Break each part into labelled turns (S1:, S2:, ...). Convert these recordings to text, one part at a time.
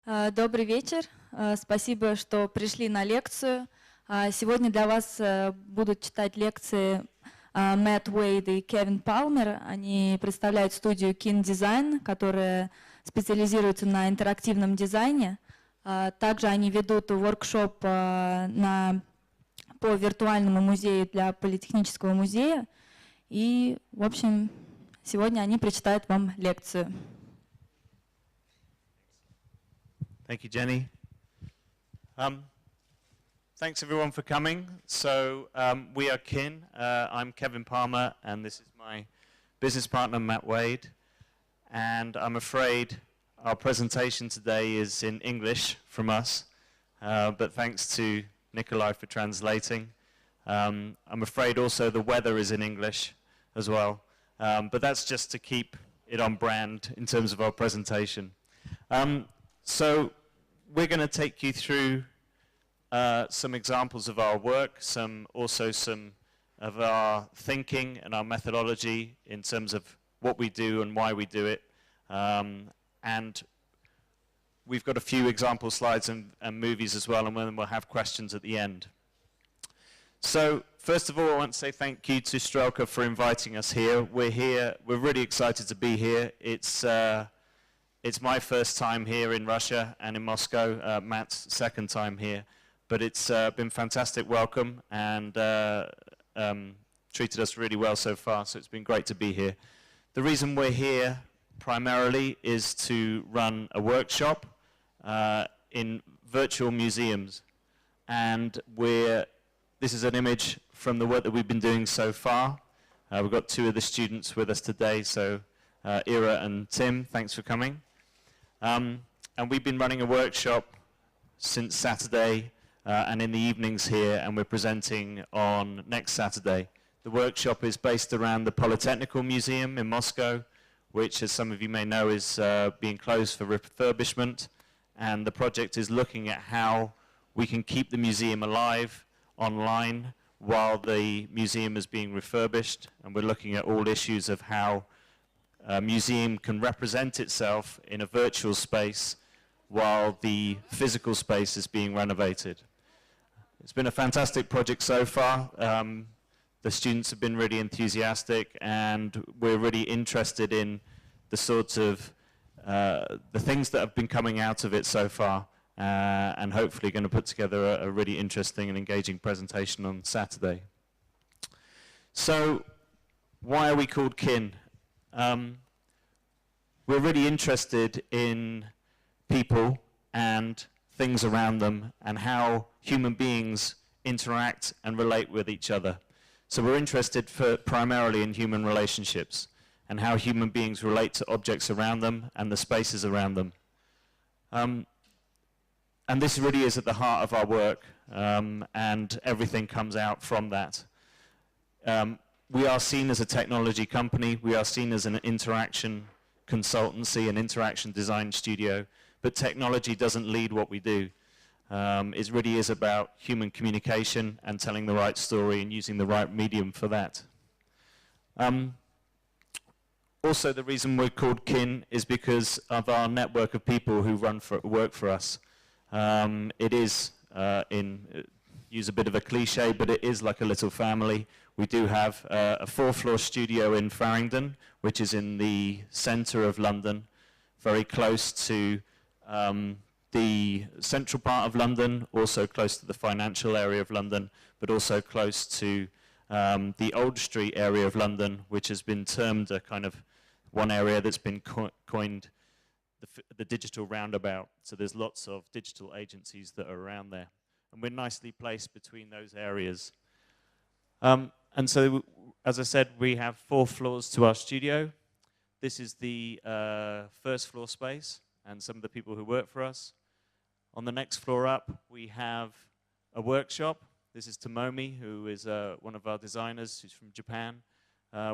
S1: Добрый вечер. Спасибо, что пришли на лекцию. Сегодня для вас будут читать лекции Мэтт Уэйд и Кевин Палмер. Они представляют студию Kin Design, которая специализируется на интерактивном дизайне. Также они ведут воркшоп по виртуальному музею для Политехнического музея. И, в общем, сегодня они прочитают вам лекцию.
S2: Thank you, Jenny. Thanks everyone for coming. So we are Kin. I'm Kevin Palmer, and this is my business partner, Matt Wade. And I'm afraid our presentation today is in English from us, but thanks to Nikolai for translating. I'm afraid also the weather is in English as well, but that's just to keep it on brand in terms of our presentation. So we're going to take you through some examples of our work, also some of our thinking and our methodology in terms of what we do and why we do it. And we've got a few example slides and movies as well, and then we'll have questions at the end. So first of all, I want to say thank you to Strelka for inviting us here. We're really excited to be here. It's my first time here in Russia and in Moscow, Matt's second time here. But it's been fantastic welcome and treated us really well so far, so it's been great to be here. The reason we're here primarily is to run a workshop in virtual museums. And this is an image from the work that we've been doing so far. We've got two of the students with us today, so Ira and Tim, thanks for coming. And we've been running a workshop since Saturday and in the evenings here, and we're presenting on next Saturday. The workshop is based around the Polytechnical Museum in Moscow, which, as some of you may know, is being closed for refurbishment. And the project is looking at how we can keep the museum alive online while the museum is being refurbished. And we're looking at all issues of how a museum can represent itself in a virtual space while the physical space is being renovated. It's been a fantastic project so far. The students have been really enthusiastic, and we're really interested in the sorts of the things that have been coming out of it so far, and hopefully going to put together a really interesting and engaging presentation on Saturday. So why are we called Kin? We're really interested in people and things around them and how human beings interact and relate with each other. So we're interested primarily in human relationships and how human beings relate to objects around them and the spaces around them. And this really is at the heart of our work, and everything comes out from that. We are seen as a technology company. We are seen as an interaction consultancy, an interaction design studio, but technology doesn't lead what we do. It really is about human communication and telling the right story and using the right medium for that. Also, the reason we're called Kin is because of our network of people who work for us. It is, use a bit of a cliche, but it is like a little family. We do have a 4th-floor studio in Farringdon, which is in the center of London, very close to the central part of London, also close to the financial area of London, but also close to the Old Street area of London, which has been termed a kind of one area that's been coined the digital roundabout. So there's lots of digital agencies that are around there. And we're nicely placed between those areas. And so, as I said, we have 4 floors to our studio. This is the 1st floor space and some of the people who work for us. On the next floor up, we have a workshop. This is Tomomi, who is one of our designers, who's from Japan.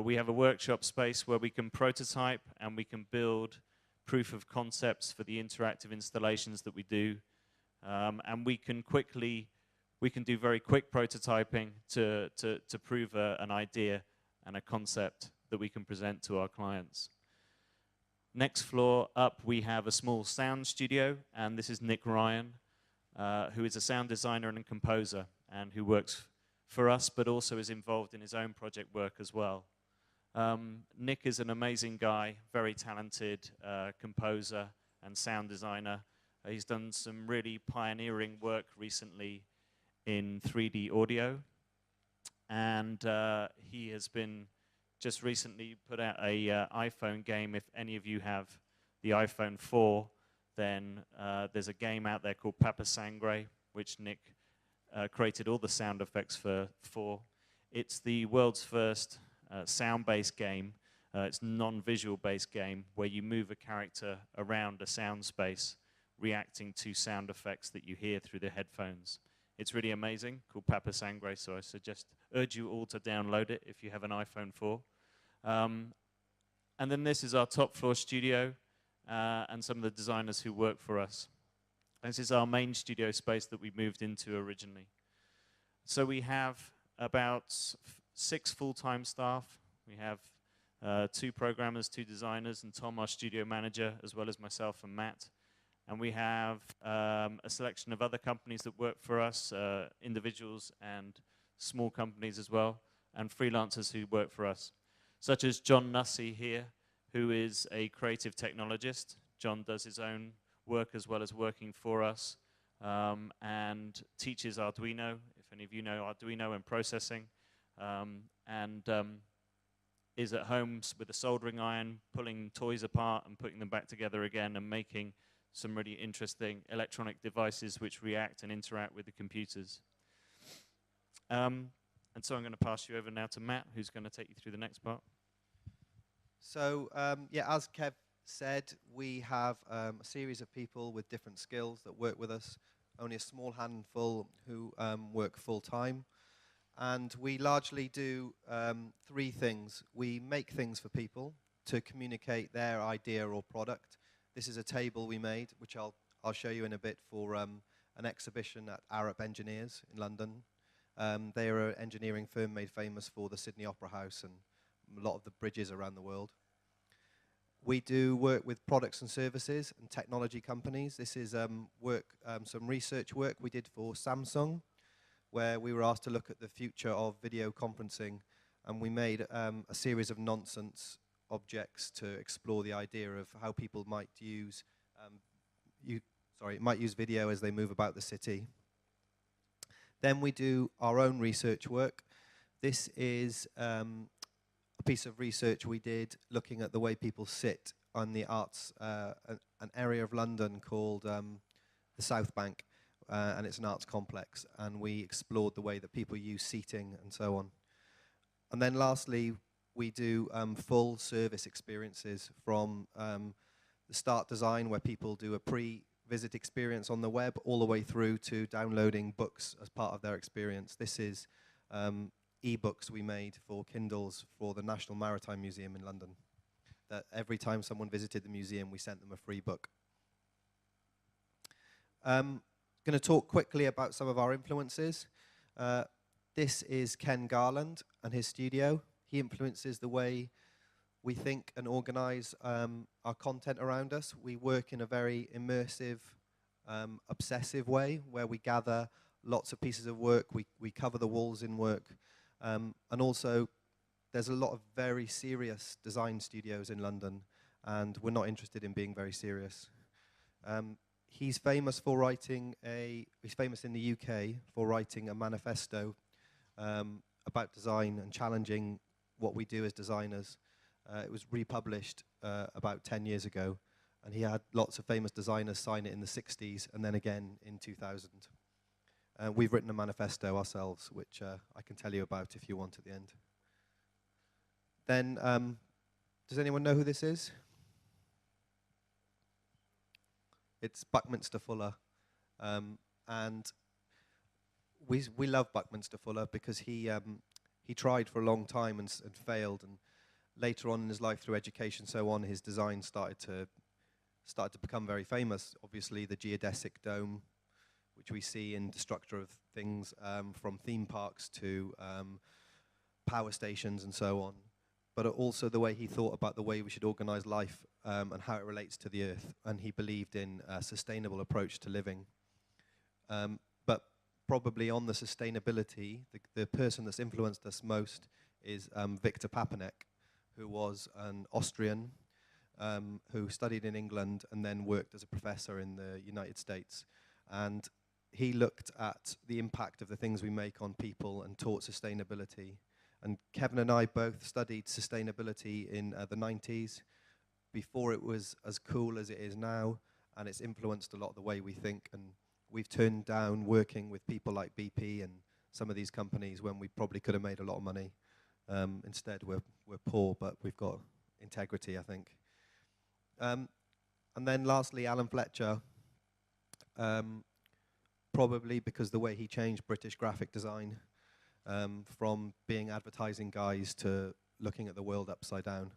S2: We have a workshop space where we can prototype and we can build proof of concepts for the interactive installations that we do. And we can do very quick prototyping to prove an idea and a concept that we can present to our clients. Next floor up, we have a small sound studio, and this is Nick Ryan, who is a sound designer and a composer, and who works for us, but also is involved in his own project work as well. Nick is an amazing guy, very talented composer and sound designer. He's done some really pioneering work recently in 3D audio, and he has been just recently put out a iPhone game. If any of you have the iPhone 4, then there's a game out there called Papa Sangre, which Nick created all the sound effects for. It's the world's first sound-based game. It's non-visual based game where you move a character around a sound space, reacting to sound effects that you hear through the headphones. It's really amazing, called Papa Sangre, so I urge you all to download it if you have an iPhone 4. And then this is our top floor studio and some of the designers who work for us. This is our main studio space that we moved into originally. So we have about 6 full-time staff. We have 2 programmers, 2 designers, and Tom, our studio manager, as well as myself and Matt. And we have a selection of other companies that work for us, individuals and small companies as well, and freelancers who work for us, such as John Nussey here, who is a creative technologist. John does his own work as well as working for us, and teaches Arduino, if any of you know Arduino and processing, and is at home with a soldering iron, pulling toys apart and putting them back together again and making some really interesting electronic devices which react and interact with the computers. And so I'm going to pass you over now to Matt, who's going to take you through the next part.
S3: So, yeah, as Kev said, we have a series of people with different skills that work with us, only a small handful who work full-time. And we largely do 3 things. We make things for people to communicate their idea or product. This is a table we made, which I'll show you in a bit, for an exhibition at Arup Engineers in London. They are an engineering firm made famous for the Sydney Opera House and a lot of the bridges around the world. We do work with products and services and technology companies. This is some research work we did for Samsung, where we were asked to look at the future of video conferencing, and we made a series of nonsense objects to explore the idea of how people might use video as they move about the city. Then we do our own research work. This is a piece of research we did looking at the way people sit on the arts, an area of London called the South Bank, and it's an arts complex, and we explored the way that people use seating and so on. And then lastly, we do full service experiences from the start design, where people do a pre-visit experience on the web, all the way through to downloading books as part of their experience. This is e-books we made for Kindles for the National Maritime Museum in London. That every time someone visited the museum, we sent them a free book. Going to talk quickly about some of our influences. This is Ken Garland and his studio. He influences the way we think and organize our content around us. We work in a very immersive, obsessive way, where we gather lots of pieces of work. We cover the walls in work. And also, there's a lot of very serious design studios in London, and we're not interested in being very serious. He's famous for writing he's famous in the UK for writing a manifesto about design and challenging what we do as designers. It was republished about 10 years ago, and he had lots of famous designers sign it in the 60s and then again in 2000. We've written a manifesto ourselves, which I can tell you about if you want at the end. Then, does anyone know who this is? It's Buckminster Fuller, and we love Buckminster Fuller because he tried for a long time and failed, and later on in his life, through education and so on, his design started to become very famous. Obviously, the geodesic dome, which we see in Destructor of Things, from theme parks to power stations and so on, but also the way he thought about the way we should organize life and how it relates to the earth. And he believed in a sustainable approach to living. But probably on the sustainability, the person that's influenced us most is Victor Papanek, who was an Austrian who studied in England and then worked as a professor in the United States. And he looked at the impact of the things we make on people and taught sustainability. And Kevin and I both studied sustainability in the 90s, before it was as cool as it is now, and it's influenced a lot of the way we think. And we've turned down working with people like BP and some of these companies when we probably could have made a lot of money. Instead, we're poor, but we've got integrity, I think. And then lastly, Alan Fletcher, probably because the way he changed British graphic design from being advertising guys to looking at the world upside down.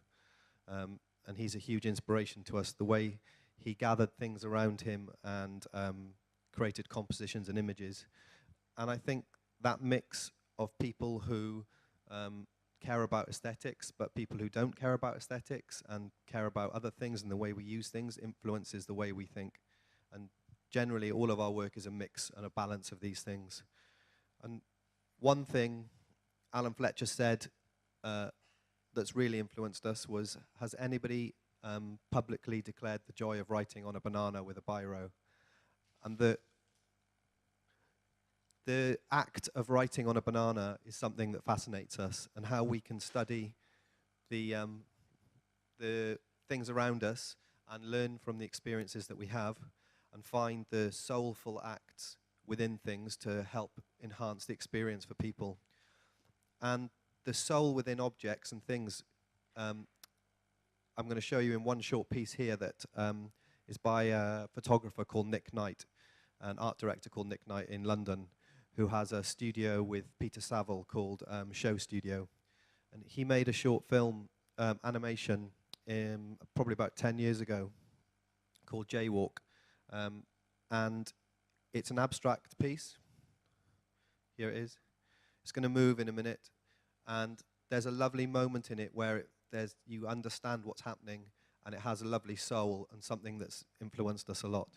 S3: And he's a huge inspiration to us, the way he gathered things around him and created compositions and images. And I think that mix of people who care about aesthetics, but people who don't care about aesthetics and care about other things and the way we use things influences the way we think. And generally, all of our work is a mix and a balance of these things. And one thing Alan Fletcher said that's really influenced us was, has anybody publicly declared the joy of writing on a banana with a biro? And the act of writing on a banana is something that fascinates us, and how we can study the things around us and learn from the experiences that we have and find the soulful acts within things to help enhance the experience for people. And the soul within objects and things, I'm going to show you in one short piece here that is by a photographer called Nick Knight, an art director called Nick Knight in London, who has a studio with Peter Saville called Show Studio. And he made a short film animation probably about 10 years ago called Jaywalk. And it's an abstract piece. Here it is. It's going to move in a minute. And there's a lovely moment in it where you understand what's happening, and it has a lovely soul and something that's influenced us a lot.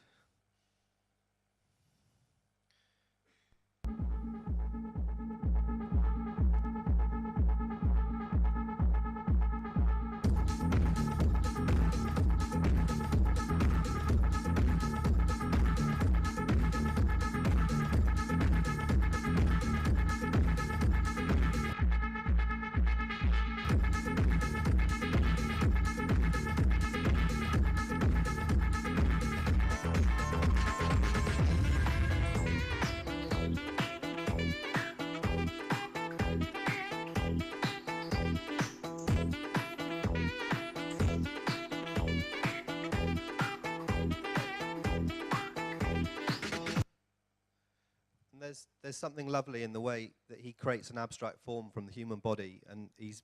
S3: There's something lovely in the way that he creates an abstract form from the human body, and it's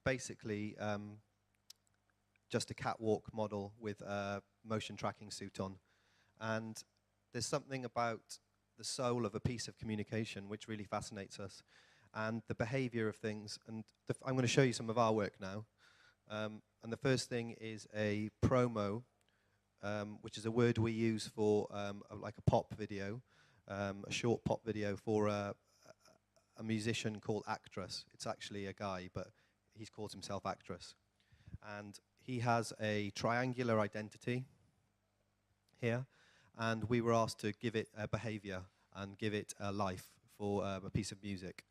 S3: basically just a catwalk model with a motion tracking suit on. And there's something about the soul of a piece of communication which really fascinates us, and the behavior of things. And I'm going to show you some of our work now. And the first thing is a promo, which is a word we use for like a pop video. A short pop video for a musician called Actress. It's actually a guy, but he calls himself Actress. And he has a triangular identity here, and we were asked to give it a behavior and give it a life for a piece of music.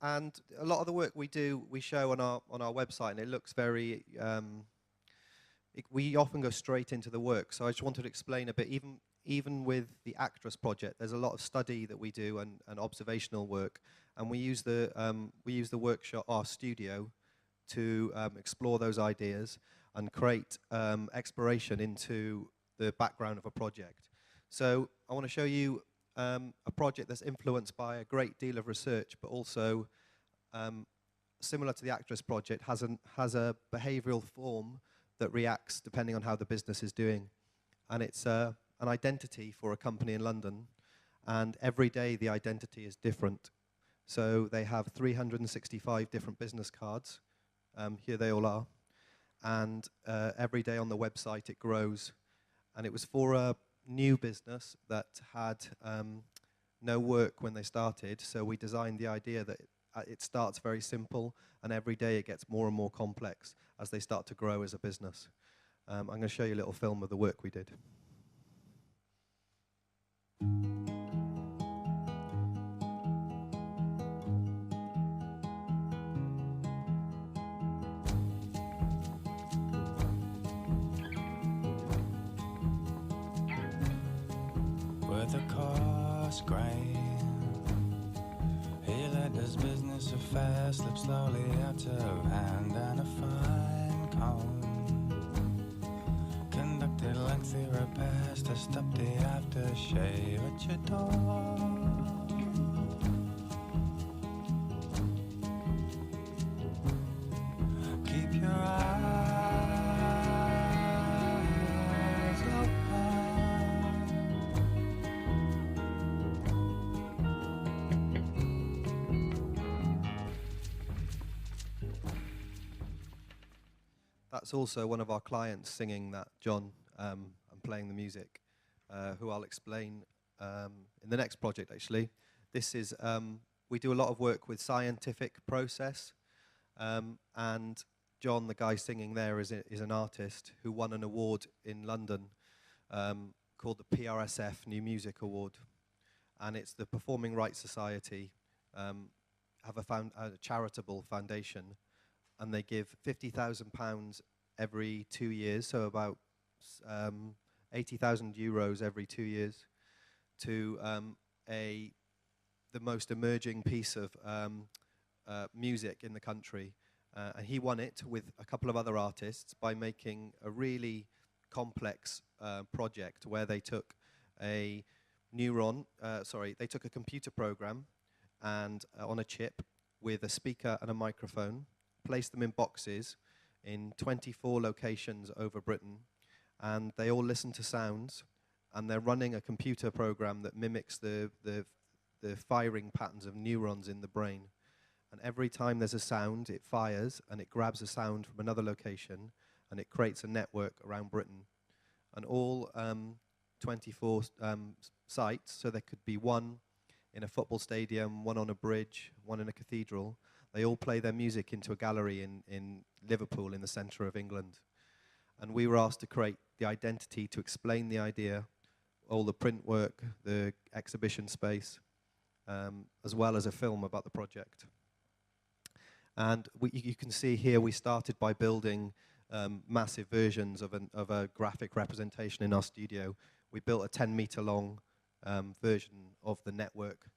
S3: And a lot of the work we do, we show on our website, and it looks very. We often go straight into the work. So I just wanted to explain a bit. Even with the Actress project, there's a lot of study that we do and observational work, and we use the workshop, our studio, to explore those ideas and create exploration into the background of a project. So I want to show you a project that's influenced by a great deal of research, but also similar to the Actress project, has a behavioral form that reacts depending on how the business is doing. And it's an identity for a company in London, and every day the identity is different. So they have 365 different business cards. Here they all are. And every day on the website it grows. And it was for a new business that had no work when they started, so we designed the idea that it starts very simple, and every day it gets more and more complex as they start to grow as a business. I'm going to show you a little film of the work we did.
S4: With a coarse grain, he led his business affairs, slipped slowly out of hand, and a fine comb conducted lengthy repairs to stop the aftershave at your door. Keep your eyes open.
S3: That's also one of our clients singing that, John, and playing the music, who I'll explain in the next project, actually. This is, we do a lot of work with scientific process, and John, the guy singing there, is an artist who won an award in London called the PRSF New Music Award. And it's the Performing Rights Society, have a charitable foundation, and they give £50,000 every 2 years, so about 80,000 euros every 2 years, to the most emerging piece of music in the country. And he won it with a couple of other artists by making a really complex project where they took they took a computer program and on a chip with a speaker and a microphone, placed them in boxes in 24 locations over Britain, and they all listen to sounds, and they're running a computer program that mimics the firing patterns of neurons in the brain. And every time there's a sound, it fires, and it grabs a sound from another location, and it creates a network around Britain. And all 24 sites, so there could be one in a football stadium, one on a bridge, one in a cathedral. They all play their music into a gallery in Liverpool, in the centre of England. And we were asked to create the identity, to explain the idea, all the print work, the exhibition space, as well as a film about the project. And you can see here we started by building massive versions of a graphic representation in our studio. We built a 10-meter long version of the network.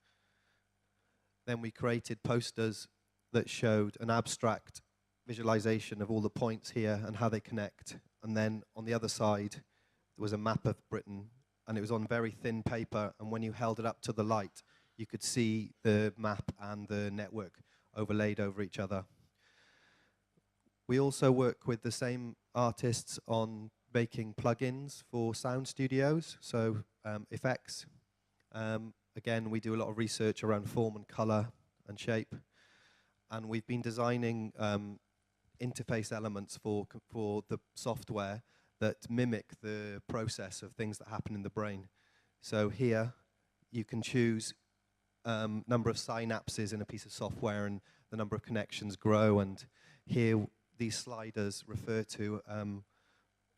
S3: Then we created posters that showed an abstract visualization of all the points here and how they connect. And then on the other side, there was a map of Britain, and it was on very thin paper, and when you held it up to the light, you could see the map and the network overlaid over each other. We also work with the same artists on making plugins for sound studios, so effects. Again, we do a lot of research around form and color and shape. and we've been designing interface elements for the software that mimic the process of things that happen in the brain. So here you can choose number of synapses in a piece of software, and the number of connections grow, and here these sliders refer to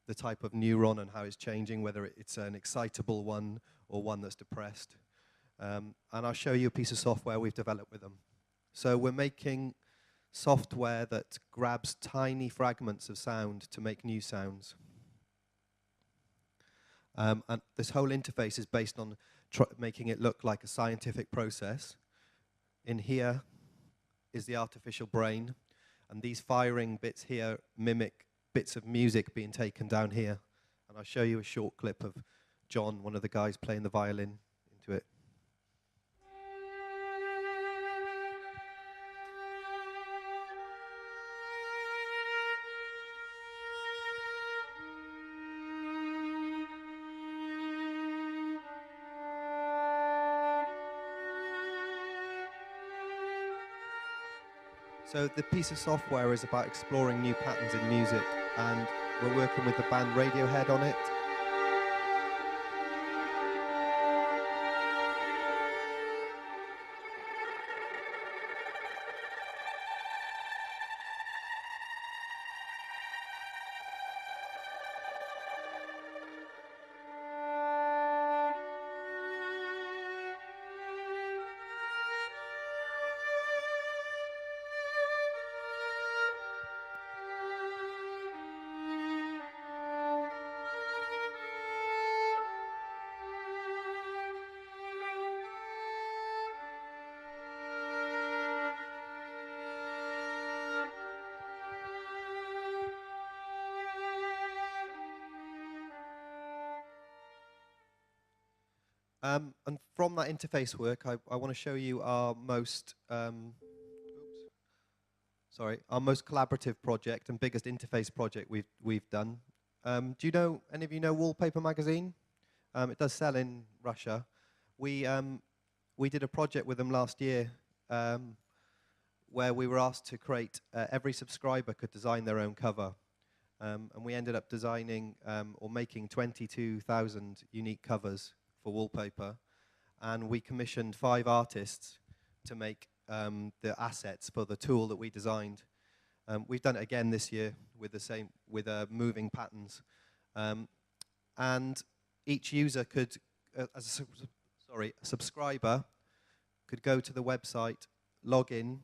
S3: the type of neuron and how it's changing, whether it's an excitable one or one that's depressed. And I'll show you a piece of software we've developed with them. So we're making software that grabs tiny fragments of sound to make new sounds. And this whole interface is based on making it look like a scientific process. In here is the artificial brain, and these firing bits here mimic bits of music being taken down here. And I'll show you a short clip of John, one of the guys playing the violin, into it. So the piece of software is about exploring new patterns in music, and we're working with the band Radiohead on it. And from that interface work, I want to show you our most collaborative project and biggest interface project we've done. Do you know, any of you know Wallpaper magazine? It does sell in Russia. We did a project with them last year where we were asked to create, every subscriber could design their own cover. And we ended up designing or making 22,000 unique covers for Wallpaper, and we commissioned 5 artists to make the assets for the tool that we designed. We've done it again this year with moving patterns, and each user could, a subscriber could go to the website, log in,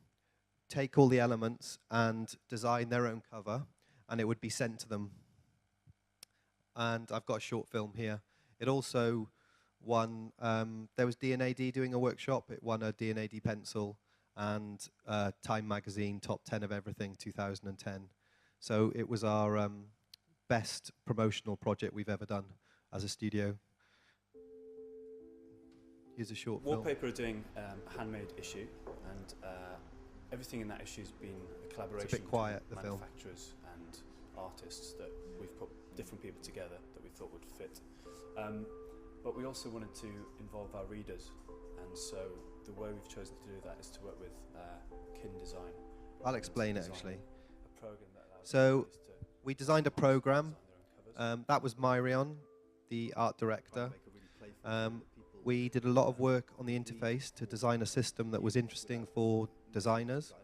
S3: take all the elements, and design their own cover, and it would be sent to them. And I've got a short film here. It also won, there was D&AD doing a workshop. It won a D&AD pencil and Time Magazine Top 10 of Everything 2010. So it was our best promotional project we've ever done as a studio. Here's a short film.
S5: Wallpaper are doing a handmade issue, and everything in that issue has been a collaboration
S3: it's a bit quiet,
S5: between
S3: the film.
S5: manufacturers and artists that we've put different people together that we thought would fit. But we also wanted to involve our readers, and so the way we've chosen to do that is to work with Kin Design.
S3: I'll explain it actually.
S5: A program that allows
S3: So
S5: artists to
S3: we designed a program.
S5: design their own covers.
S3: That was Myrion, the art director. We did a lot of work on the interface to design a system that was interesting for designers,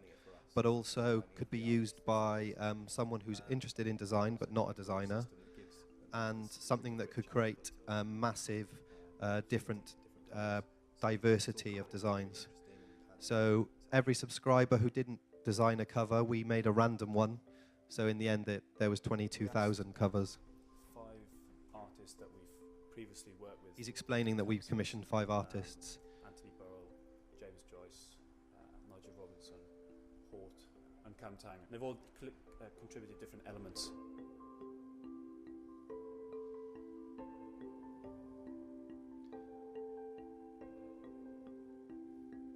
S3: but also could be used by someone who's interested in design but not a designer, and something that could create massive different diversity of designs. So every subscriber who didn't design a cover, we made a random one. So in the end, there was 22,000 covers.
S5: 5 artists that we've previously worked with.
S3: He's explaining that we've commissioned 5 artists.
S5: Anthony Burrell, James Joyce, Nigel Robinson, Hort, and Cam Tang. They've all contributed different elements.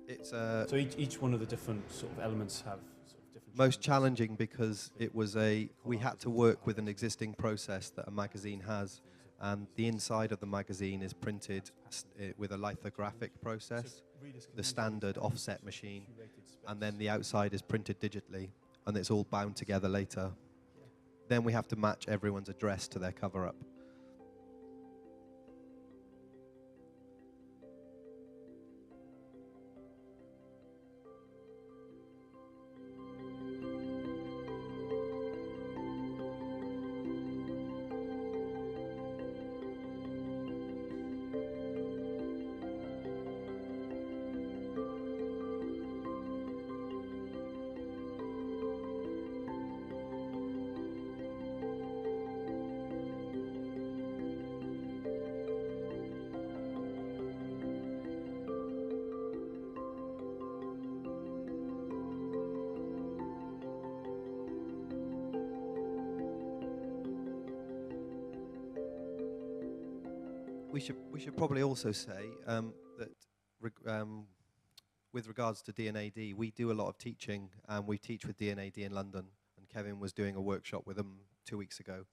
S3: It's
S5: So each one of the different sort of elements have sort of different
S3: most
S5: challenges.
S3: challenging because it was we had to work with an existing process that a magazine has, and the inside of the magazine is printed with a lithographic process, the standard offset machine. and then the outside is printed digitally, and it's all bound together later. Then we have to match everyone's address to their cover-up. We should probably also say that with regards to D&AD, we do a lot of teaching, and we teach with D&AD in London. And Kevin was doing a workshop with them 2 weeks ago,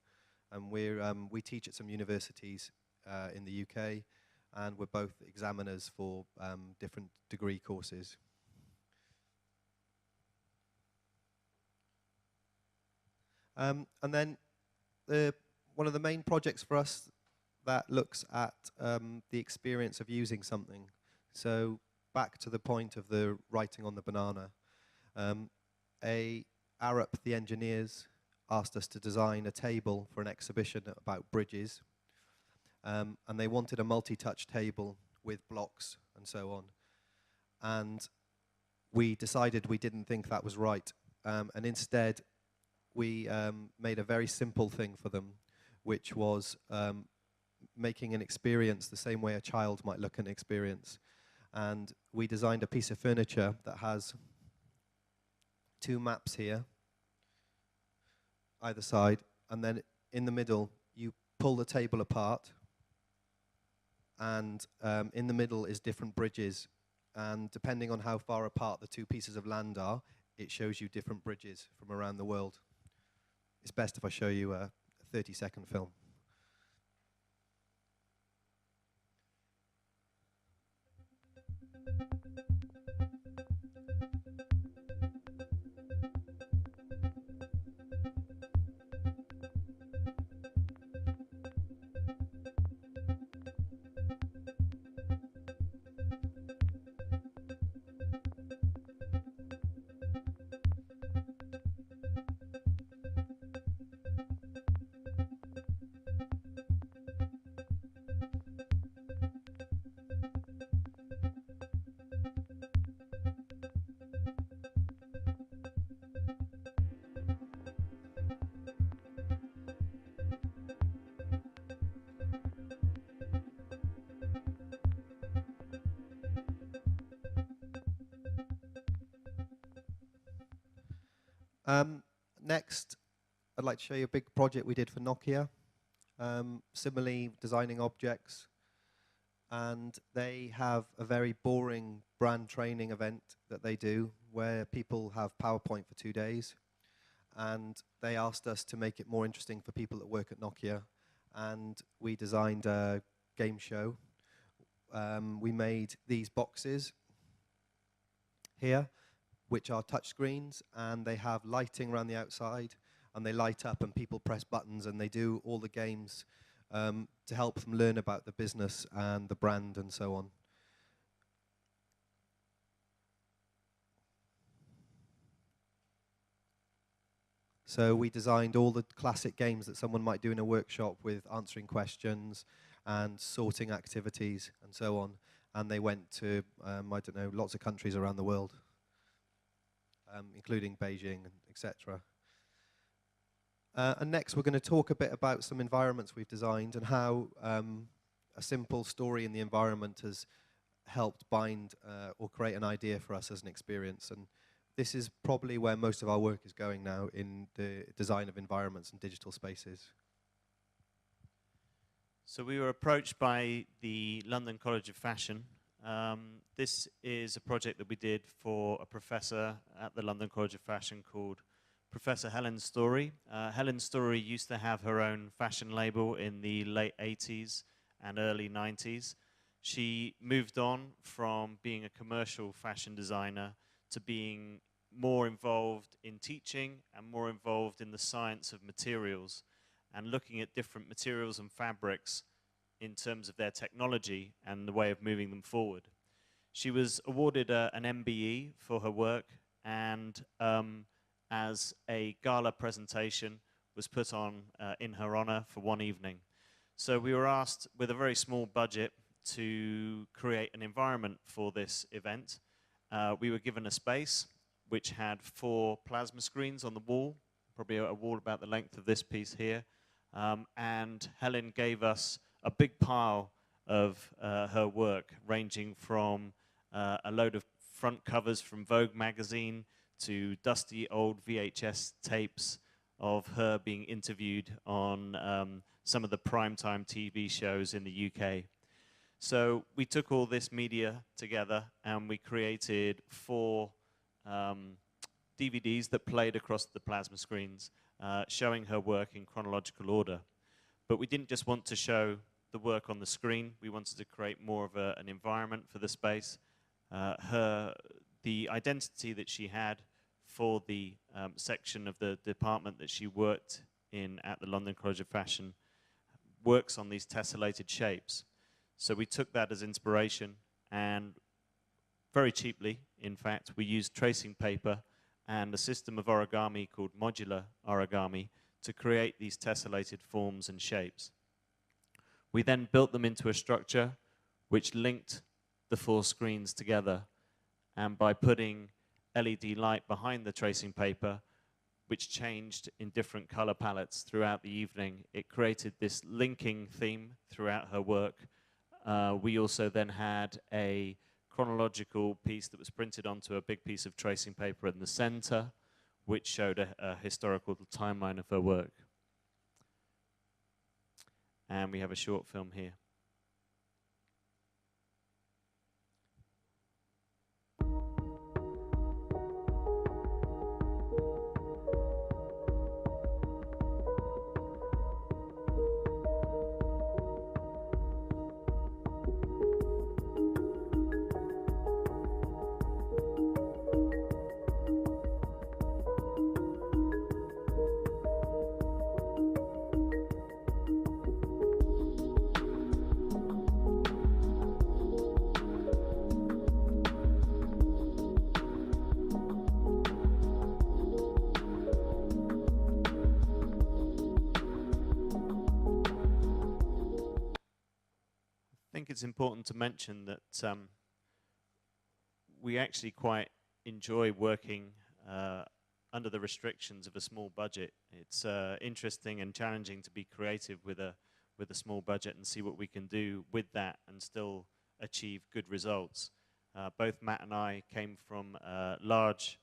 S3: and we teach at some universities in the UK, and we're both examiners for different degree courses. And then one of the main projects for us that looks at the experience of using something. So back to the point of the writing on the banana. Arup, the engineers, asked us to design a table for an exhibition about bridges. And they wanted a multi-touch table with blocks and so on. And we decided we didn't think that was right. And instead, we made a very simple thing for them, which was making an experience the same way a child might look at an experience. And we designed a piece of furniture that has 2 maps here, either side, and then in the middle, you pull the table apart, and in the middle is different bridges. And depending on how far apart the 2 pieces of land are, it shows you different bridges from around the world. It's best if I show you a 30-second film. Next, I'd like to show you a big project we did for Nokia. Similarly, designing objects. And they have a very boring brand training event that they do where people have PowerPoint for 2 days. And they asked us to make it more interesting for people that work at Nokia. And we designed a game show. We made these boxes here, which are touch screens, and they have lighting around the outside, and they light up and people press buttons, and they do all the games to help them learn about the business and the brand and so on. So we designed all the classic games that someone might do in a workshop with answering questions and sorting activities and so on. And they went to, I don't know, lots of countries around the world. Including Beijing, etc. And next we're going to talk a bit about some environments we've designed and how a simple story in the environment has helped bind or create an idea for us as an experience. And this is probably where most of our work is going now, in the design of environments and digital spaces.
S2: So we were approached by the London College of Fashion. This is a project that we did for a professor at the London College of Fashion called Professor Helen Story. Helen Story used to have her own fashion label in the late 80s and early 90s. She moved on from being a commercial fashion designer to being more involved in teaching and more involved in the science of materials and looking at different materials and fabrics in terms of their technology and the way of moving them forward. She was awarded an MBE for her work, and as a gala presentation was put on in her honor for one evening. So we were asked, with a very small budget, to create an environment for this event. We were given a space which had 4 plasma screens on the wall, probably a wall about the length of this piece here, and Helen gave us a big pile of her work, ranging from a load of front covers from Vogue magazine to dusty old VHS tapes of her being interviewed on some of the primetime TV shows in the UK. So we took all this media together and we created 4 DVDs that played across the plasma screens, showing her work in chronological order. But we didn't just want to show the work on the screen. We wanted to create more of an environment for the space. The identity that she had for the section of the department that she worked in at the London College of Fashion works on these tessellated shapes. So we took that as inspiration, and very cheaply, in fact, we used tracing paper and a system of origami called modular origami to create these tessellated forms and shapes. We then built them into a structure which linked the 4 screens together, and by putting LED light behind the tracing paper, which changed in different color palettes throughout the evening, it created this linking theme throughout her work. We also then had a chronological piece that was printed onto a big piece of tracing paper in the center, which showed a historical timeline of her work. And we have a short film here. I think it's important to mention that we actually quite enjoy working under the restrictions of a small budget. It's interesting and challenging to be creative with a small budget and see what we can do with that and still achieve good results. Both Matt and I came from large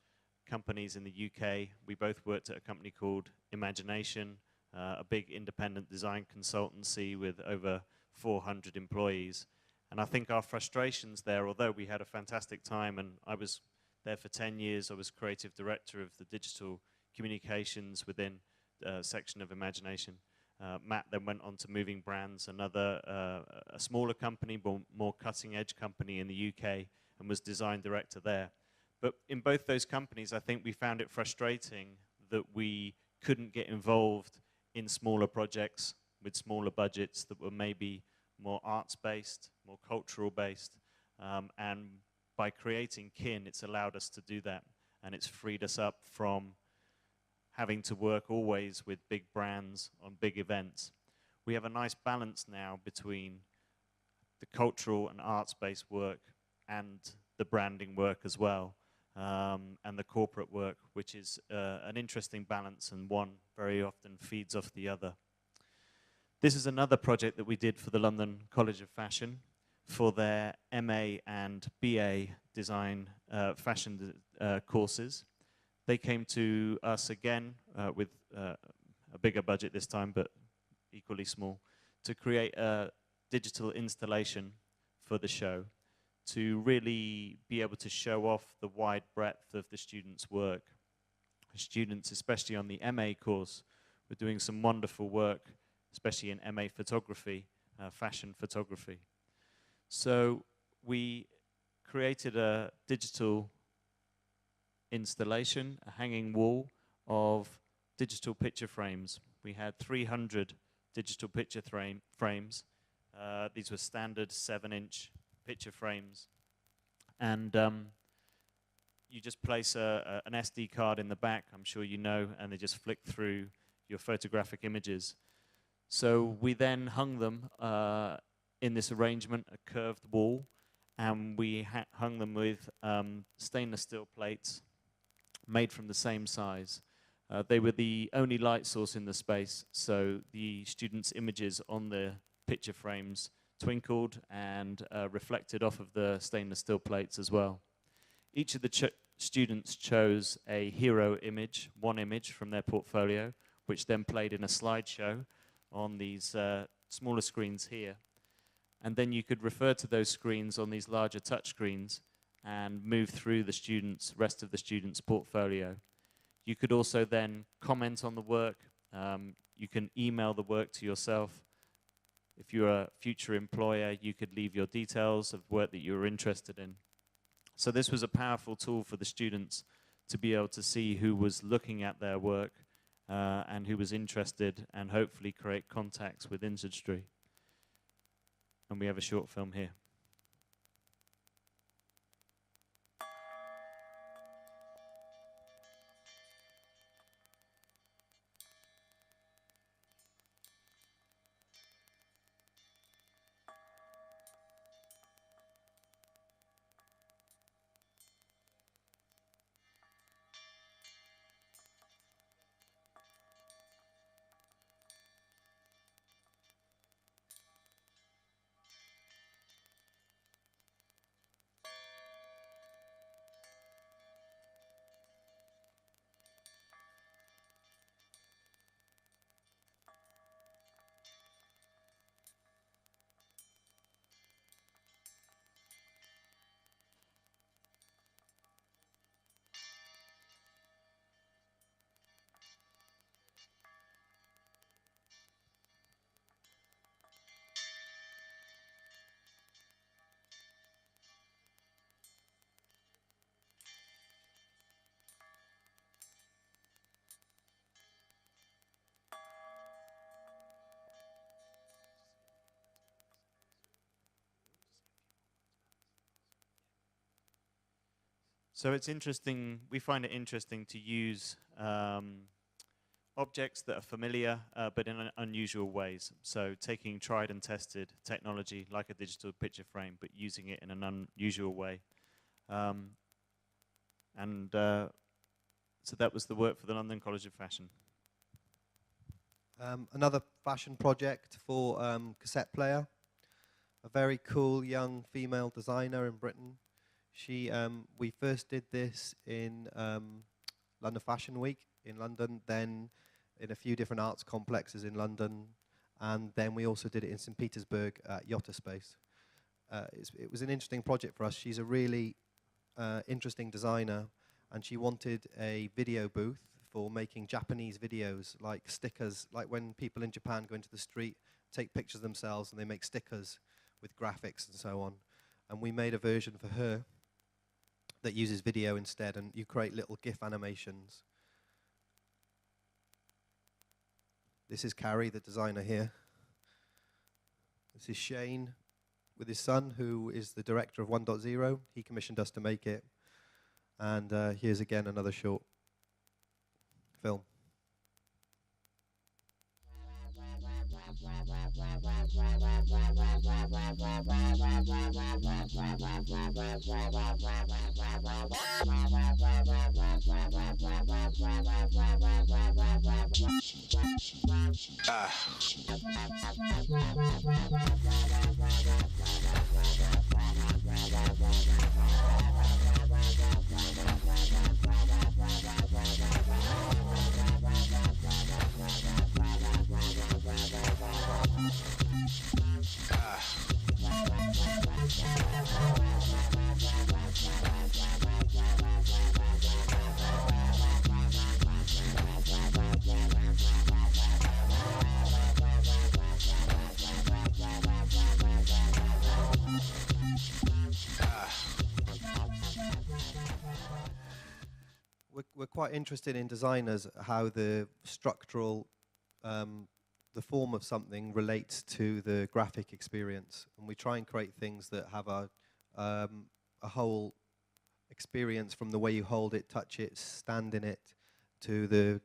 S2: companies in the UK. We both worked at a company called Imagination, a big independent design consultancy with over 400 employees. And I think our frustrations there, although we had a fantastic time, and I was there for 10 years, I was creative director of the digital communications within a section of Imagination. Matt then went on to Moving Brands, another a smaller company, but more cutting edge company in the UK, and was design director there. But in both those companies, I think we found it frustrating that we couldn't get involved in smaller projects with smaller budgets that were maybe more arts-based, more cultural-based, and by creating Kin, it's allowed us to do that, and it's freed us up from having to work always with big brands on big events. We have a nice balance now between the cultural and arts-based work and the branding work as well, and the corporate work, which is an interesting balance, and one very often feeds off the other. This is another project that we did for the London College of Fashion for their MA and BA design fashion courses. They came to us again with a bigger budget this time, but equally small, to create a digital installation for the show to really be able to show off the wide breadth of the students' work. Students, especially on the MA course, were doing some wonderful work, especially in MA photography, fashion photography. So we created a digital installation, a hanging wall of digital picture frames. We had 300 digital picture frames. These were standard 7-inch picture frames. And you just place an SD card in the back, I'm sure you know, and they just flick through your photographic images. So we then hung them in this arrangement, a curved wall, and we hung them with stainless steel plates made from the same size. They were the only light source in the space, so the students' images on the picture frames twinkled and reflected off of the stainless steel plates as well. Each of the students chose a hero image, one image from their portfolio, which then played in a slideshow on these smaller screens here. And then you could refer to those screens on these larger touch screens and move through the rest of the students' portfolio. You could also then comment on the work. You can email the work to yourself. If you're a future employer, you could leave your details of work that you're interested in. So this was a powerful tool for the students to be able to see who was looking at their work and who was interested, and hopefully create contacts with industry. And we have a short film here. So it's interesting, we find it interesting to use objects that are familiar, but in unusual ways. So taking tried and tested technology, like a digital picture frame, but using it in an unusual way. So that was the work for the London College of Fashion.
S3: Another fashion project for cassette player. A very cool young female designer in Britain. We first did this in London Fashion Week in London, then in a few different arts complexes in London, and then we also did it in St. Petersburg at Yotta Space. It was an interesting project for us. She's a really interesting designer, and she wanted a video booth for making Japanese videos, like stickers, like when people in Japan go into the street, take pictures of themselves, and they make stickers with graphics and so on. And we made a version for her that uses video instead, and you create little GIF animations. This is Carrie, the designer here. This is Shane with his son, who is the director of 1.0. He commissioned us to make it. And here's again another short film. we're quite interested in designers, how the structural, the form of something relates to the graphic experience. And we try and create things that have a whole experience from the way you hold it, touch it, stand in it, to the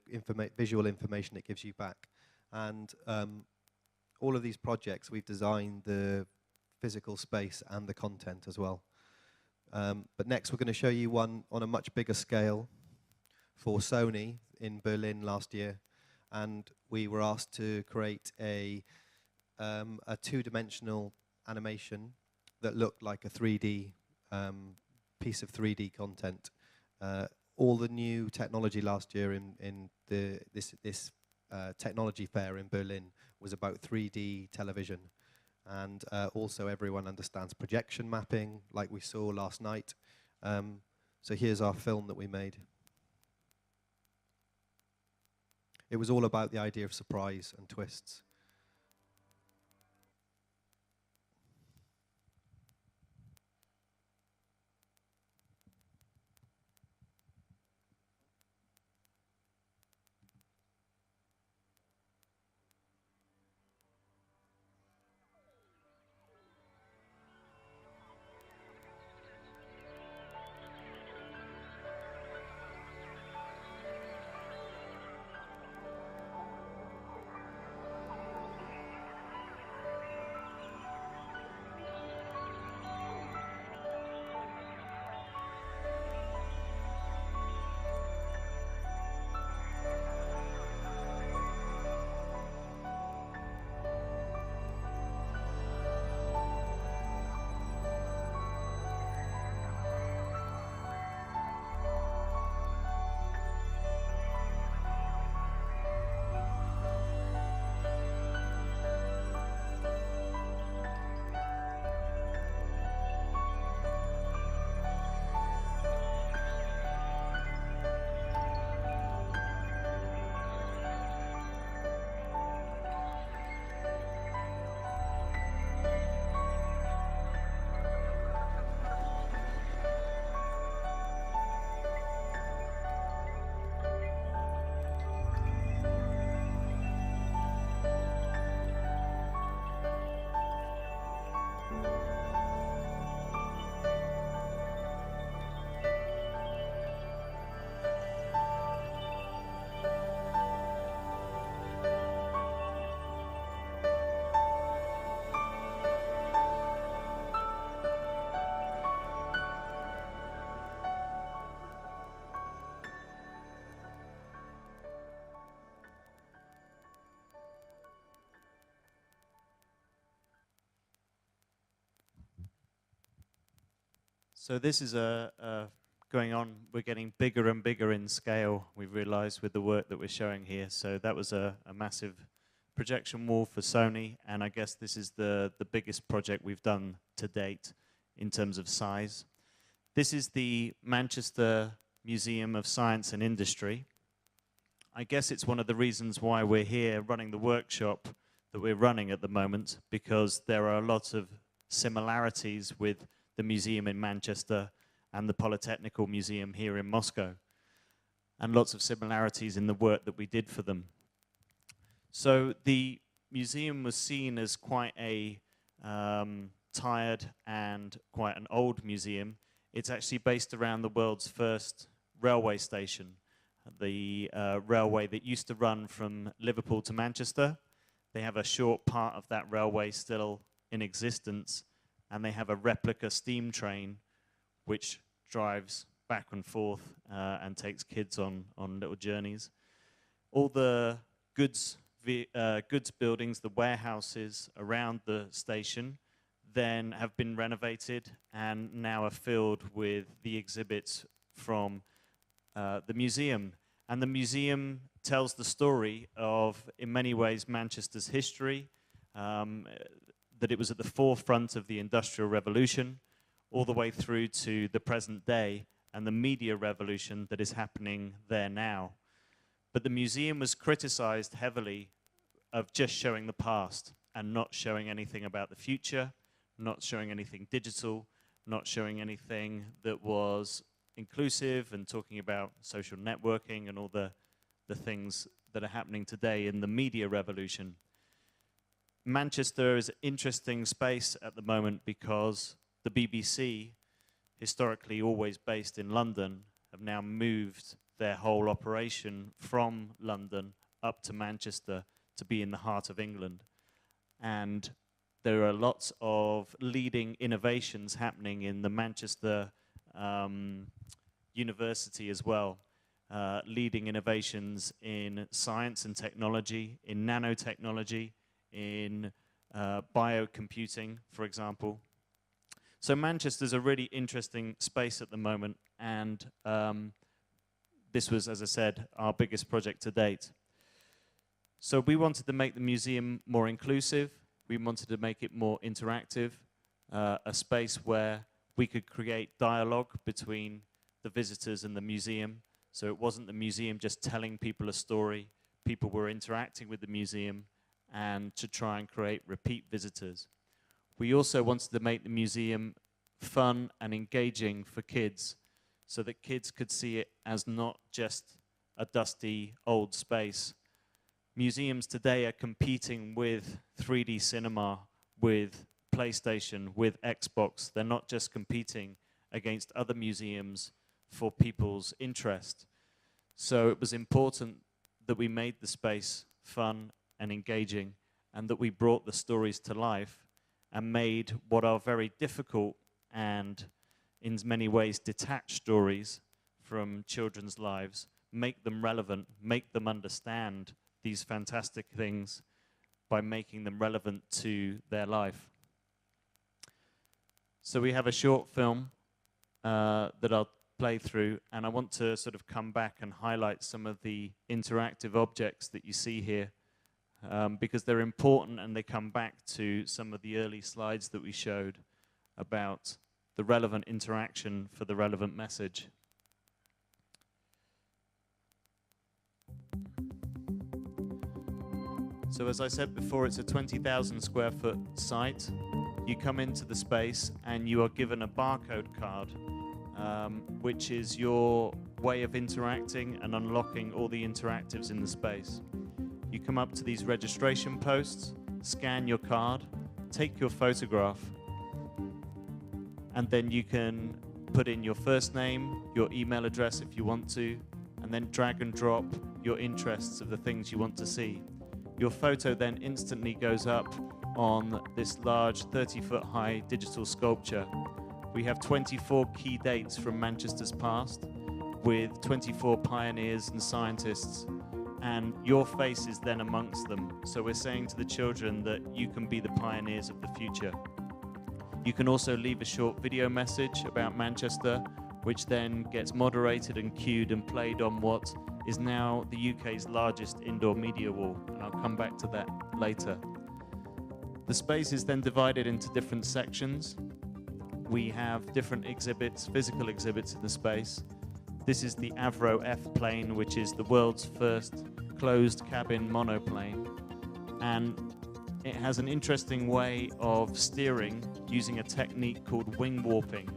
S3: visual information it gives you back. And all of these projects, we've designed the physical space and the content as well. But next we're going to show you one on a much bigger scale for Sony in Berlin last year. And we were asked to create a two-dimensional animation that looked like a 3D piece of 3D content. All the new technology last year in this technology fair in Berlin was about 3D television. And also everyone understands projection mapping, like we saw last night. So here's our film that we made. It was all about the idea of surprise and twists.
S2: So this is going on. We're getting bigger and bigger in scale, we've realized, with the work that we're showing here. So that was a massive projection wall for Sony, and I guess this is the biggest project we've done to date in terms of size. This is the Manchester Museum of Science and Industry. I guess it's one of the reasons why we're here running the workshop that we're running at the moment, because there are a lot of similarities with the museum in Manchester and the Polytechnical Museum here in Moscow, and lots of similarities in the work that we did for them. So the museum was seen as quite a tired and quite an old museum. It's actually based around the world's first railway station, the railway that used to run from Liverpool to Manchester. They have a short part of that railway still in existence, and they have a replica steam train which drives back and forth and takes kids on little journeys. All the goods buildings, the warehouses around the station, then have been renovated and now are filled with the exhibits from the museum. And the museum tells the story of, in many ways, Manchester's history, that it was at the forefront of the Industrial Revolution, all the way through to the present day and the media revolution that is happening there now. But the museum was criticized heavily of just showing the past and not showing anything about the future, not showing anything digital, not showing anything that was inclusive and talking about social networking and all the things that are happening today in the media revolution. Manchester is an interesting space at the moment because the BBC, historically always based in London, have now moved their whole operation from London up to Manchester to be in the heart of England. And there are lots of leading innovations happening in the Manchester University as well. Leading innovations in science and technology, in nanotechnology, in biocomputing, for example. So Manchester's a really interesting space at the moment, and this was, as I said, our biggest project to date. So we wanted to make the museum more inclusive, we wanted to make it more interactive, a space where we could create dialogue between the visitors and the museum. So it wasn't the museum just telling people a story, people were interacting with the museum, and to try and create repeat visitors. We also wanted to make the museum fun and engaging for kids, so that kids could see it as not just a dusty old space. Museums today are competing with 3D cinema, with PlayStation, with Xbox. They're not just competing against other museums for people's interest. So it was important that we made the space fun and engaging, and that we brought the stories to life and made what are very difficult and in many ways detached stories from children's lives, make them relevant, make them understand these fantastic things by making them relevant to their life. So we have a short film that I'll play through, and I want to sort of come back and highlight some of the interactive objects that you see here, because they're important and they come back to some of the early slides that we showed about the relevant interaction for the relevant message. So as I said before, it's a 20,000 square foot site. You come into the space and you are given a barcode card, which is your way of interacting and unlocking all the interactives in the space. You come up to these registration posts, scan your card, take your photograph, and then you can put in your first name, your email address if you want to, and then drag and drop your interests of the things you want to see. Your photo then instantly goes up on this large 30-foot high digital sculpture. We have 24 key dates from Manchester's past with 24 pioneers and scientists, and your face is then amongst them. So we're saying to the children that you can be the pioneers of the future. You can also leave a short video message about Manchester, which then gets moderated and queued and played on what is now the UK's largest indoor media wall, and I'll come back to that later. The space is then divided into different sections. We have different exhibits, physical exhibits in the space. This is the Avro F plane, which is the world's first closed cabin monoplane, and it has an interesting way of steering using a technique called wing warping,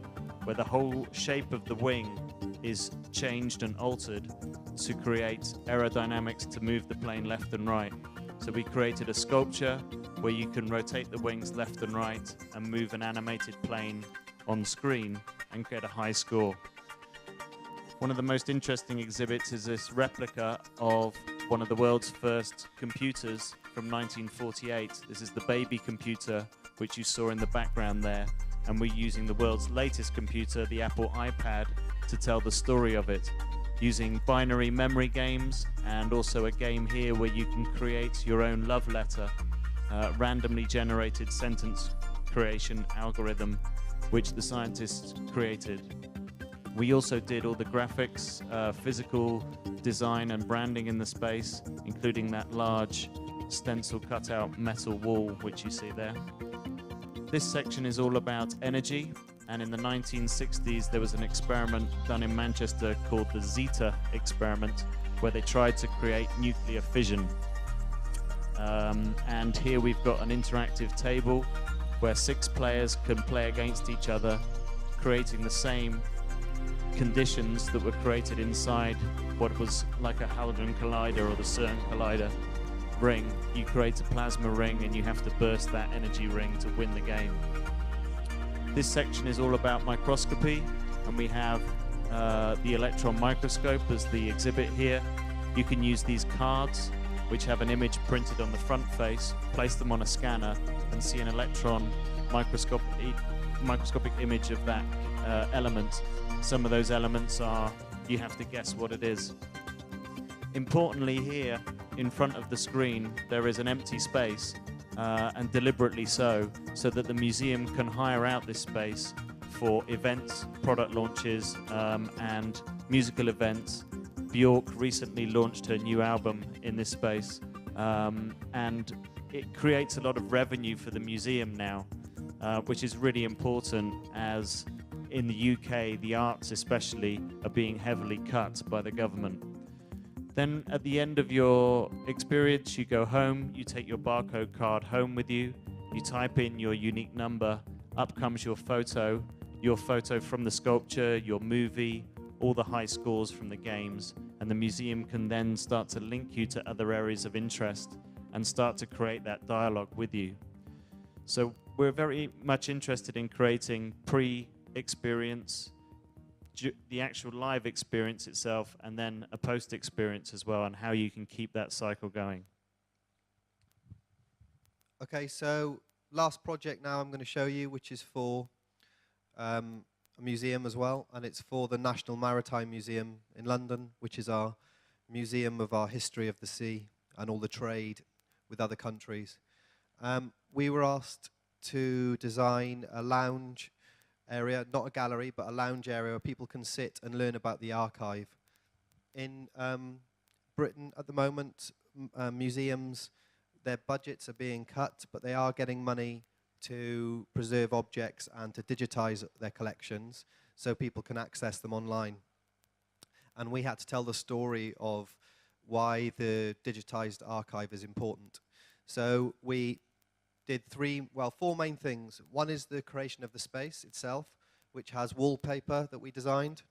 S2: where the whole shape of the wing is changed and altered to create aerodynamics to move the plane left and right. So we created a sculpture where you can rotate the wings left and right and move an animated plane on screen and get a high score. One of the most interesting exhibits is this replica of one of the world's first computers from 1948. This is the baby computer, which you saw in the background there, and we're using the world's latest computer, the Apple iPad, to tell the story of it, using binary memory games and also a game here where you can create your own love letter, randomly generated sentence creation algorithm, which the scientists created. We also did all the graphics, physical design and branding in the space, including that large stencil cutout metal wall which you see there. This section is all about energy, and in the 1960s there was an experiment done in Manchester called the Zeta experiment, where they tried to create nuclear fission. And here we've got an interactive table where 6 players can play against each other, creating the same conditions that were created inside what was like a Hadron Collider or the CERN Collider ring. You create a plasma ring and you have to burst that energy ring to win the game. This section is all about microscopy, and we have the electron microscope as the exhibit here. You can use these cards, which have an image printed on the front face, place them on a scanner, and see an electron microscopic image of that element. Some of those elements are, you have to guess what it is. Importantly here, in front of the screen, there is an empty space, and deliberately so that the museum can hire out this space for events, product launches, and musical events. Bjork recently launched her new album in this space, and it creates a lot of revenue for the museum now, which is really important, as in the UK, the arts especially are being heavily cut by the government. Then at the end of your experience, you go home, you take your barcode card home with you, you type in your unique number, up comes your photo from the sculpture, your movie, all the high scores from the games, and the museum can then start to link you to other areas of interest and start to create that dialogue with you. So we're very much interested in creating pre-experience, the actual live experience itself, and then a post-experience as well, and how you can keep that cycle going.
S3: Okay, so last project now I'm going to show you, which is for a museum as well, and it's for the National Maritime Museum in London, which is our museum of our history of the sea and all the trade with other countries. We were asked to design a lounge area, not a gallery, but a lounge area where people can sit and learn about the archive. In Britain at the moment, museums, their budgets are being cut, but they are getting money to preserve objects and to digitize their collections so people can access them online. And we had to tell the story of why the digitized archive is important. So we did four main things. One is the creation of the space itself, which has wallpaper that we designed.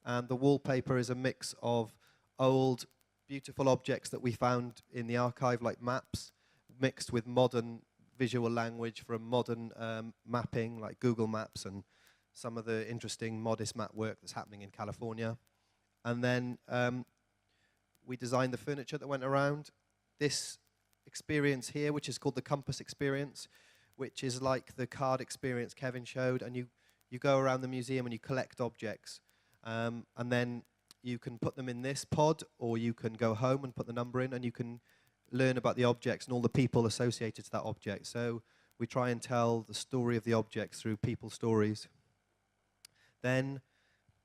S3: And the wallpaper is a mix of old, beautiful objects that we found in the archive, like maps, mixed with modern visual language from modern mapping, like Google Maps, and some of the interesting modest map work that's happening in California. And then we designed the furniture that went around. This experience here, which is called the Compass Experience, which is like the card experience Kevin showed, and you go around the museum and you collect objects, and then you can put them in this pod, or you can go home and put the number in, and you can learn about the objects and all the people associated to that object. So we try and tell the story of the objects through people's stories. Then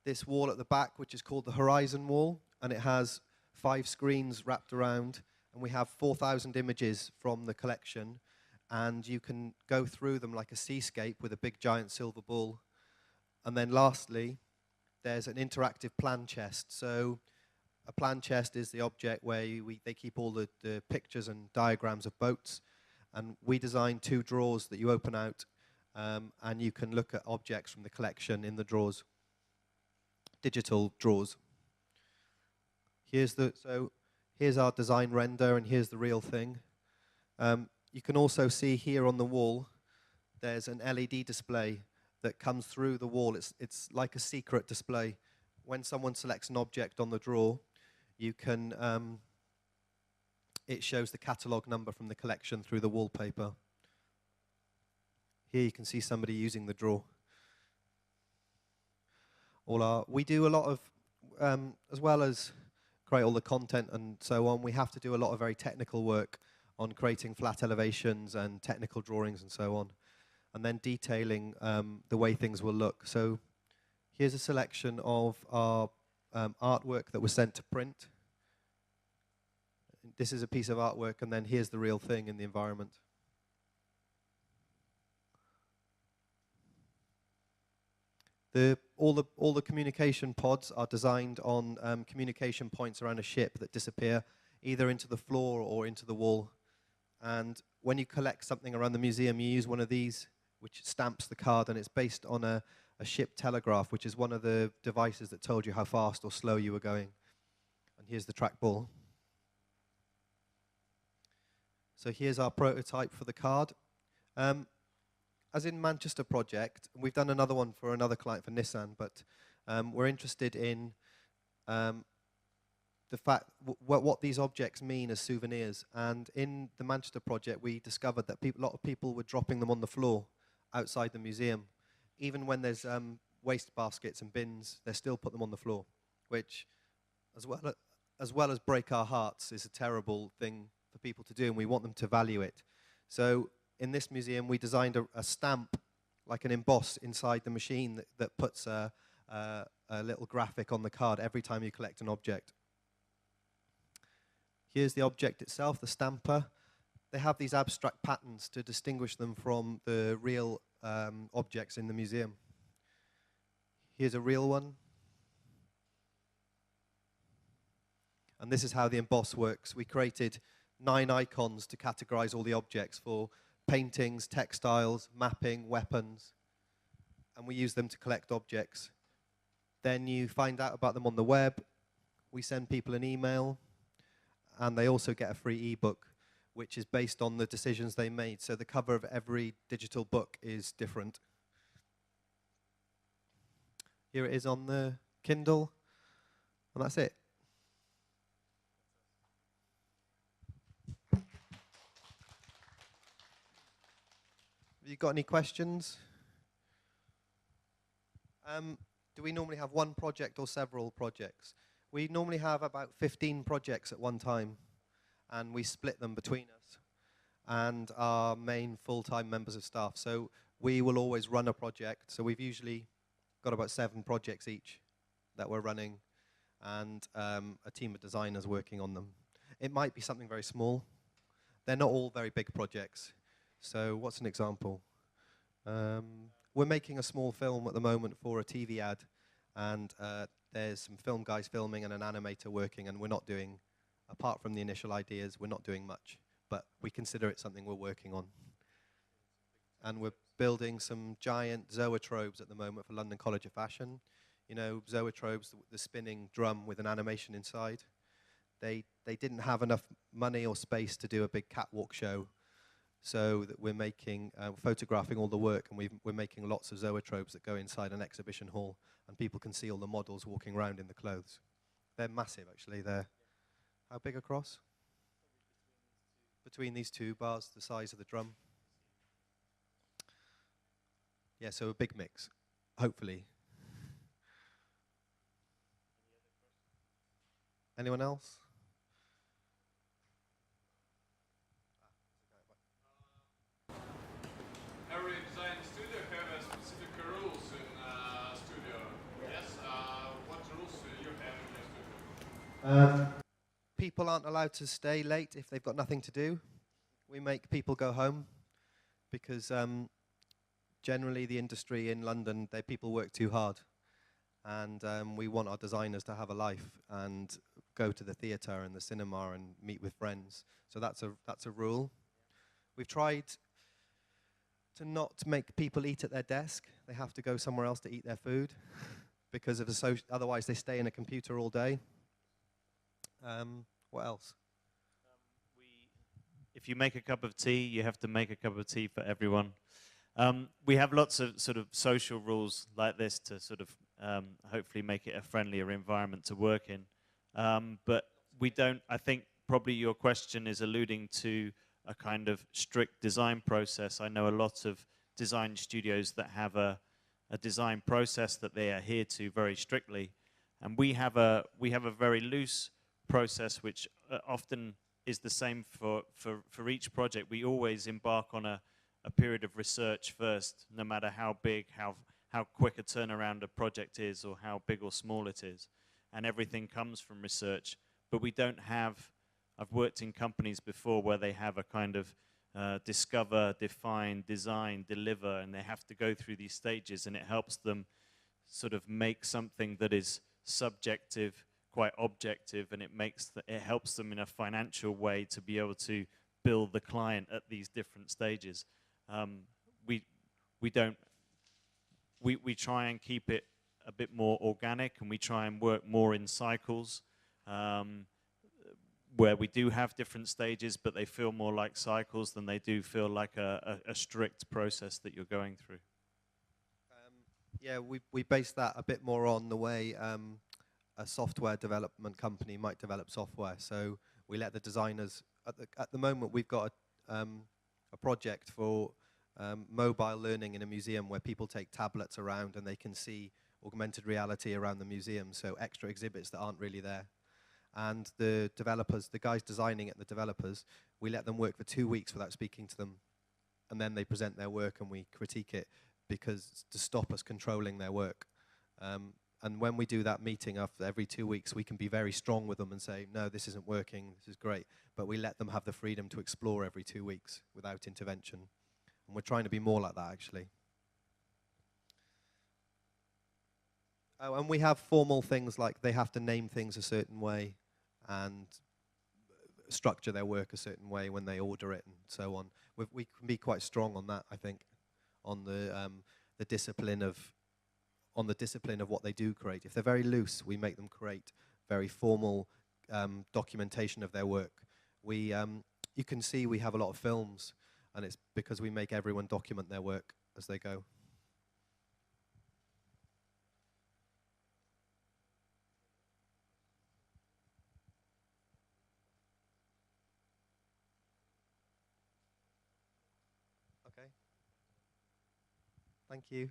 S3: this wall at the back, which is called the Horizon Wall, and it has 5 screens wrapped around, and we have 4,000 images from the collection, and you can go through them like a seascape with a big giant silver bull. And then lastly, there's an interactive plan chest. So a plan chest is the object where they keep all the pictures and diagrams of boats, and we designed 2 drawers that you open out, and you can look at objects from the collection in the drawers, digital drawers. Here's our design render, and here's the real thing. You can also see here on the wall, there's an LED display that comes through the wall. It's like a secret display. When someone selects an object on the drawer, you can, it shows the catalog number from the collection through the wallpaper. Here you can see somebody using the drawer. We do a lot of, as well as create all the content and so on, we have to do a lot of very technical work on creating flat elevations and technical drawings and so on, and then detailing the way things will look. So here's a selection of our artwork that was sent to print. This is a piece of artwork, and then here's the real thing in the environment. All the communication pods are designed on communication points around a ship that disappear either into the floor or into the wall. And when you collect something around the museum, you use one of these, which stamps the card, and it's based on a a ship telegraph, which is one of the devices that told you how fast or slow you were going. And here's the trackball. So here's our prototype for the card. As in Manchester project, we've done another one for another client for Nissan, but we're interested in the fact what these objects mean as souvenirs. And in the Manchester project, we discovered that a lot of people were dropping them on the floor outside the museum. Even when there's waste baskets and bins, they still put them on the floor, which, as well as break our hearts, is a terrible thing for people to do, and we want them to value it. So in this museum, we designed a stamp, like an emboss inside the machine that puts a little graphic on the card every time you collect an object. Here's the object itself, the stamper. They have these abstract patterns to distinguish them from the real objects in the museum. Here's a real one. And this is how the emboss works. We created 9 icons to categorize all the objects for paintings, textiles, mapping, weapons. And we use them to collect objects. Then you find out about them on the web. We send people an email. And they also get a free ebook, which is based on the decisions they made. So the cover of every digital book is different. Here it is on the Kindle. And that's it. Have you got any questions? Do we normally have one project or several projects? We normally have about 15 projects at one time, and we split them between us and our main full-time members of staff. So we will always run a project. So we've usually got about 7 projects each that we're running, and a team of designers working on them. It might be something very small. They're not all very big projects. So what's an example? We're making a small film at the moment for a TV ad, and there's some film guys filming and an animator working, and we're not doing, apart from the initial ideas, we're not doing much, but we consider it something we're working on. And we're building some giant zoetrobes at the moment for London College of Fashion. You know, zoetrobes, the spinning drum with an animation inside. They didn't have enough money or space to do a big catwalk show, so that we're making, photographing all the work, and we're making lots of zoetrobes that go inside an exhibition hall, and people can see all the models walking around in the clothes. They're massive, actually. They're how big across? Between these 2 bars, the size of the drum. Yeah, so a big mix, hopefully. Anyone else?
S6: Every design studio have a specific rules in studio. Yes. What rules you have in your studio?
S3: People aren't allowed to stay late if they've got nothing to do. We make people go home because generally the industry in London, people work too hard. And we want our designers to have a life and go to the theatre and the cinema and meet with friends. So that's a rule. We've tried to not make people eat at their desk. They have to go somewhere else to eat their food because of otherwise they stay in a computer all day. What else?
S2: If you make a cup of tea, you have to make a cup of tea for everyone. We have lots of sort of social rules like this to sort of hopefully make it a friendlier environment to work in. But we don't, I think probably your question is alluding to a kind of strict design process. I know a lot of design studios that have a design process that they adhere to very strictly. And we have a very loose process which often is the same for each project. We always embark on a period of research first, no matter how big, how quick a turnaround a project is or how big or small it is. And everything comes from research. But we don't have, I've worked in companies before where they have a kind of discover, define, design, deliver, and they have to go through these stages, and it helps them sort of make something that is subjective, quite objective, and it helps them in a financial way to be able to bill the client at these different stages. We don't we try and keep it a bit more organic, and we try and work more in cycles, where we do have different stages, but they feel more like cycles than they do feel like a strict process that you're going through.
S3: Yeah, we base that a bit more on the way a software development company might develop software. So we let the designers, at the moment we've got a project for mobile learning in a museum where people take tablets around and they can see augmented reality around the museum, so extra exhibits that aren't really there. And the developers, the guys designing it, the developers, we let them work for 2 weeks without speaking to them, and then they present their work and we critique it, because to stop us controlling their work. And when we do that meeting after every 2 weeks, we can be very strong with them and say, no, this isn't working, this is great. But we let them have the freedom to explore every 2 weeks without intervention. And we're trying to be more like that, actually. Oh, and we have formal things like they have to name things a certain way and structure their work a certain way when they order it and so on. We can be quite strong on that, I think, on the discipline of what they do create. If they're very loose, we make them create very formal documentation of their work. You can see we have a lot of films, and it's because we make everyone document their work as they go. Okay. Thank you.